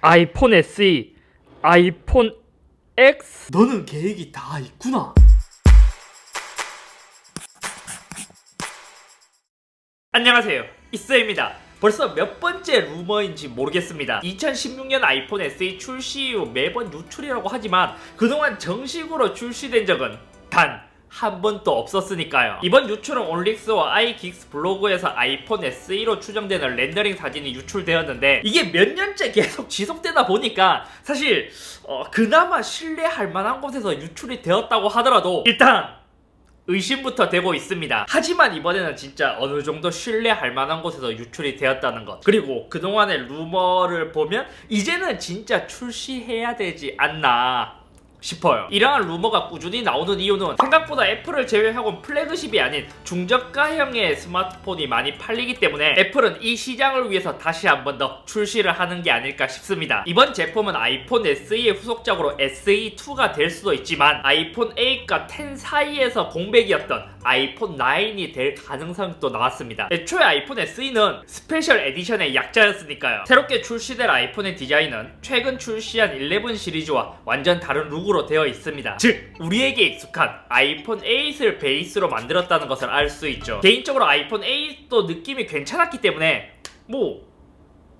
아이폰 SE, 아이폰 X. 너는 계획이 다 있구나. 안녕하세요, 이스입니다. 벌써 몇 번째 루머인지 모르겠습니다. 2016년 아이폰 SE 출시 이후 매번 유출이라고 하지만 그동안 정식으로 출시된 적은 단 한 번도 없었으니까요. 이번 유출은 올릭스와 아이긱스 블로그에서 아이폰 SE로 추정되는 렌더링 사진이 유출되었는데 이게 몇 년째 계속 지속되다 보니까 사실 그나마 신뢰할 만한 곳에서 유출이 되었다고 하더라도 일단 의심부터 되고 있습니다. 하지만 이번에는 진짜 어느 정도 신뢰할 만한 곳에서 유출이 되었다는 것, 그리고 그동안의 루머를 보면 이제는 진짜 출시해야 되지 않나 싶어요. 이러한 루머가 꾸준히 나오는 이유는 생각보다 애플을 제외하고는 플래그십이 아닌 중저가형의 스마트폰이 많이 팔리기 때문에 애플은 이 시장을 위해서 다시 한 번 더 출시를 하는 게 아닐까 싶습니다. 이번 제품은 아이폰 SE의 후속작으로 SE2가 될 수도 있지만 아이폰 8과 10 사이에서 공백이었던 아이폰 9이 될 가능성이 또 나왔습니다. 애초에 아이폰 SE는 스페셜 에디션의 약자였으니까요. 새롭게 출시될 아이폰의 디자인은 최근 출시한 11 시리즈와 완전 다른 룩으로 되어 있습니다. 즉 우리에게 익숙한 아이폰 8을 베이스로 만들었다는 것을 알 수 있죠. 개인적으로 아이폰 8도 느낌이 괜찮았기 때문에 뭐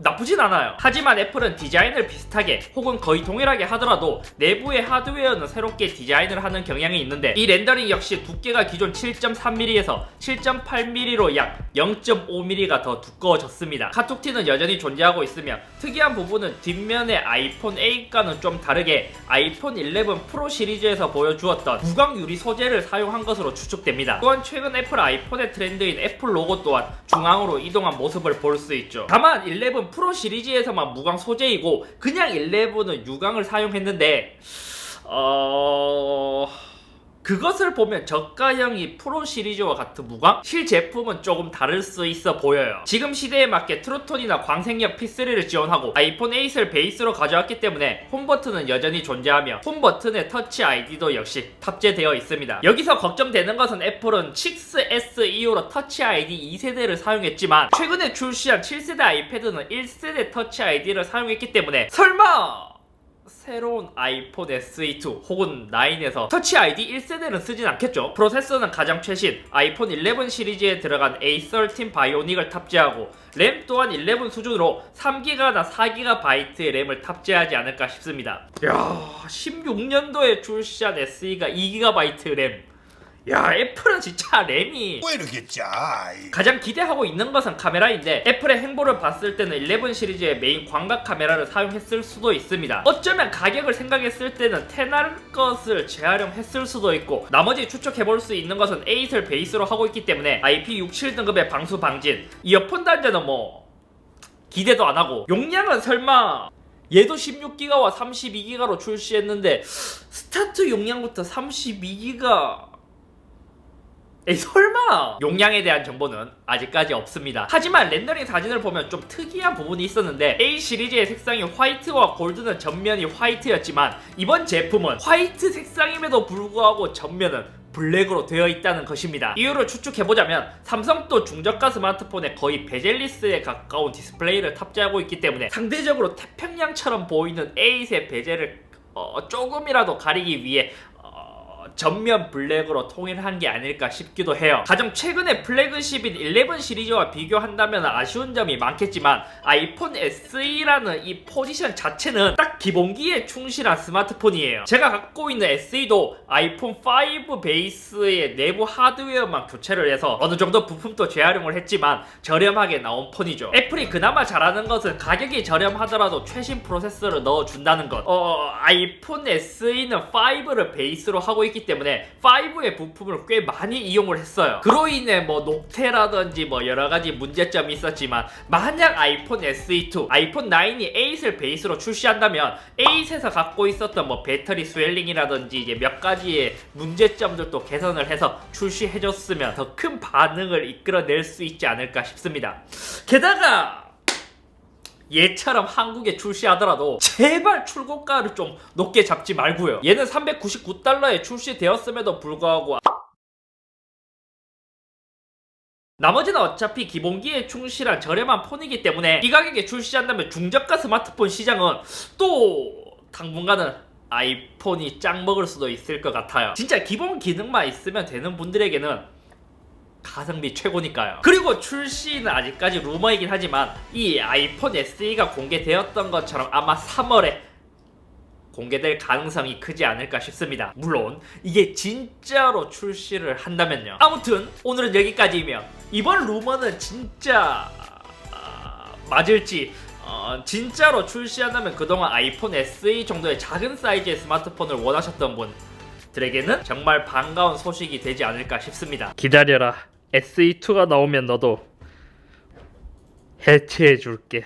나쁘진 않아요. 하지만 애플은 디자인을 비슷하게 혹은 거의 동일하게 하더라도 내부의 하드웨어는 새롭게 디자인을 하는 경향이 있는데 이 렌더링 역시 두께가 기존 7.3mm에서 7.8mm로 약 0.5mm가 더 두꺼워졌습니다. 카톡티는 여전히 존재하고 있으며 특이한 부분은 뒷면의 아이폰 8과는 좀 다르게 아이폰 11 프로 시리즈에서 보여주었던 무광 유리 소재를 사용한 것으로 추측됩니다. 또한 최근 애플 아이폰의 트렌드인 애플 로고 또한 중앙으로 이동한 모습을 볼 수 있죠. 다만 11 프로 시리즈에서만 무광 소재이고 그냥 11은 유광을 사용했는데 그것을 보면 저가형이 프로 시리즈와 같은 무광? 실제품은 조금 다를 수 있어 보여요. 지금 시대에 맞게 트루톤이나 광생력 P3를 지원하고 아이폰 8을 베이스로 가져왔기 때문에 홈 버튼은 여전히 존재하며 홈 버튼의 터치 아이디도 역시 탑재되어 있습니다. 여기서 걱정되는 것은 애플은 6S 이후로 터치 아이디 2세대를 사용했지만 최근에 출시한 7세대 아이패드는 1세대 터치 아이디를 사용했기 때문에 설마 새로운 아이폰 SE2 혹은 9에서 터치 아이디 1세대는 쓰진 않겠죠. 프로세서는 가장 최신 아이폰 11 시리즈에 들어간 A13 바이오닉을 탑재하고 램 또한 11 수준으로 3GB나 4GB 램을 탑재하지 않을까 싶습니다. 야, 16년도에 출시한 SE가 2GB 램. 야, 애플은 진짜 램이 왜 이렇게 짜? 가장 기대하고 있는 것은 카메라인데 애플의 행보를 봤을 때는 11 시리즈의 메인 광각 카메라를 사용했을 수도 있습니다. 어쩌면 가격을 생각했을 때는 10할 것을 재활용했을 수도 있고 나머지 추측해볼 수 있는 것은 8을 베이스로 하고 있기 때문에 IP67 등급의 방수 방진, 이어폰 단자는 뭐 기대도 안하고 용량은 설마 얘도 16기가와 32기가로 출시했는데 스타트 용량부터 32기가 에이 설마! 용량에 대한 정보는 아직까지 없습니다. 하지만 렌더링 사진을 보면 좀 특이한 부분이 있었는데 A 시리즈의 색상이 화이트와 골드는 전면이 화이트였지만 이번 제품은 화이트 색상임에도 불구하고 전면은 블랙으로 되어 있다는 것입니다. 이유를 추측해보자면 삼성도 중저가 스마트폰에 거의 베젤리스에 가까운 디스플레이를 탑재하고 있기 때문에 상대적으로 태평양처럼 보이는 A8의 베젤을 조금이라도 가리기 위해 전면 블랙으로 통일한 게 아닐까 싶기도 해요. 가장 최근에 플래그십인 11 시리즈와 비교한다면 아쉬운 점이 많겠지만 아이폰 SE라는 이 포지션 자체는 딱 기본기에 충실한 스마트폰이에요. 제가 갖고 있는 SE도 아이폰 5 베이스의 내부 하드웨어만 교체를 해서 어느 정도 부품도 재활용을 했지만 저렴하게 나온 폰이죠. 애플이 그나마 잘하는 것은 가격이 저렴하더라도 최신 프로세서를 넣어준다는 것. 아이폰 SE는 5를 베이스로 하고 있기 때문에 5의 부품을 꽤 많이 이용을 했어요. 그로 인해 뭐 녹태라든지 뭐 여러가지 문제점이 있었지만 만약 아이폰 SE2, 아이폰 9이 8을 베이스로 출시한다면 8에서 갖고 있었던 뭐 배터리 스웰링이라든지 이제 몇 가지의 문제점들도 개선을 해서 출시해줬으면 더 큰 반응을 이끌어낼 수 있지 않을까 싶습니다. 게다가 얘처럼 한국에 출시하더라도 제발 출고가를 좀 높게 잡지 말고요. 얘는 399달러에 출시되었음에도 불구하고 나머지는 어차피 기본기에 충실한 저렴한 폰이기 때문에 이 가격에 출시한다면 중저가 스마트폰 시장은 또 당분간은 아이폰이 짱 먹을 수도 있을 것 같아요. 진짜 기본 기능만 있으면 되는 분들에게는 가성비 최고니까요. 그리고 출시는 아직까지 루머이긴 하지만 이 아이폰 SE가 공개되었던 것처럼 아마 3월에 공개될 가능성이 크지 않을까 싶습니다. 물론 이게 진짜로 출시를 한다면요. 아무튼 오늘은 여기까지이며 이번 루머는 진짜 맞을지 진짜로 출시한다면 그동안 아이폰 SE 정도의 작은 사이즈의 스마트폰을 원하셨던 분들에게는 정말 반가운 소식이 되지 않을까 싶습니다. 기다려라. SE2가 나오면 너도 해체해줄게.